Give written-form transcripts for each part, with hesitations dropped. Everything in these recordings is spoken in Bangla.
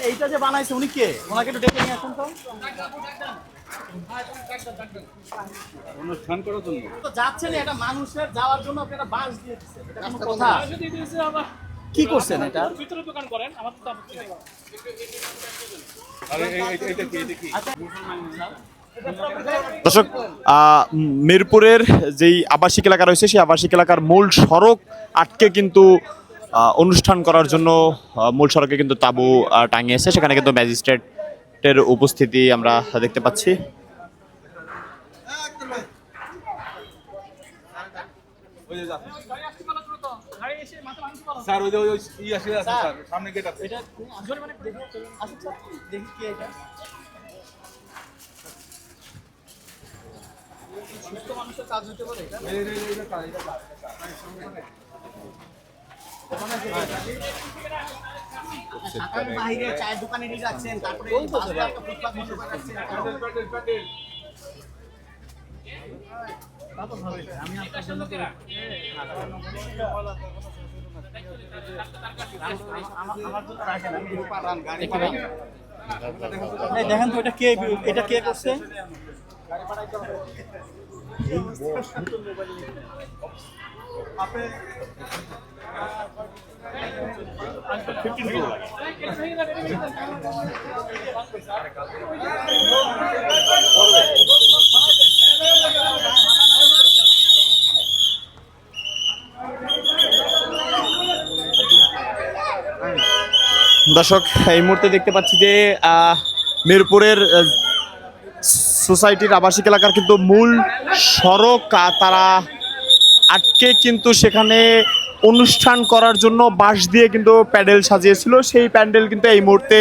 এইটা যে বানাইছে উনি কে? ওনাকে একটু ডেকে নিয়ে আসুন তো। অনুষ্ঠান করার জন্য তো যাচ্ছেন এটা মানুষের যাওয়ার জন্য আপনি একটা বাস দিয়ে দিচ্ছেন, এটা কোনো কথা? কি করছেন এটা? ভিতরে দোকান করেন, আমার তো আপত্তি নেই। দর্শক, মিরপুরের যেই আবাসিক এলাকা রয়েছে সেই আবাসিক এলাকার মূল সড়ক আটকে কিন্তু অনুষ্ঠান করার জন্য মূল সড়কে কিন্তু তাঁবু টাঙিয়েছে। সেখানে কিন্তু ম্যাজিস্ট্রেটের উপস্থিতি আমরা দেখতে পাচ্ছি। স্যার ওই যে ই আসে স্যার সামনে গেট আছে এটা আসলে মানে আসুন স্যার, দেখি কি এটা। সুস্থ মানুষের কাজ হতে পারে এটা? ঢাকার বাইরে চায়ের দোকানে নিয়ে যাচ্ছেন, তারপরে এই বাসটা একটা ফুটপাত বন্ধ করে রাখছেন। তা তো ভালোই। আমি আপনার জন্য আমার জন্য রাখেন, আমি গাড়ি পাঠান। এই দেখেন তো এটা কে করছে? দর্শক, এই মুহূর্তে দেখতে পাচ্ছি যে মিরপুরের সোসাইটির আবাসিক এলাকার কিন্তু মূল সড়ক তারা আটকে কিন্তু সেখানে অনুষ্ঠান করার জন্য বাঁশ দিয়ে কিন্তু প্যান্ডেল সাজিয়েছিল। সেই প্যান্ডেল কিন্তু এই মুহূর্তে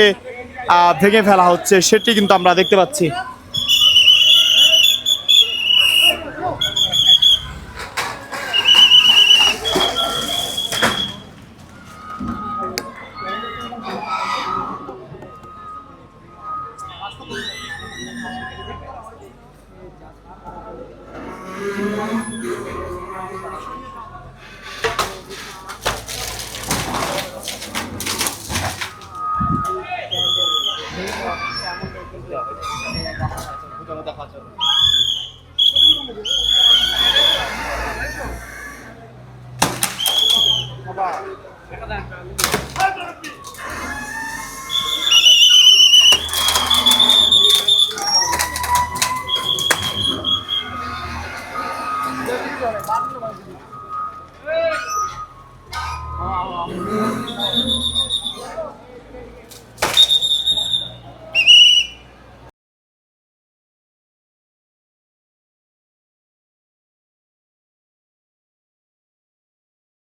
ভেঙে ফেলা হচ্ছে, সেটি কিন্তু আমরা দেখতে পাচ্ছি।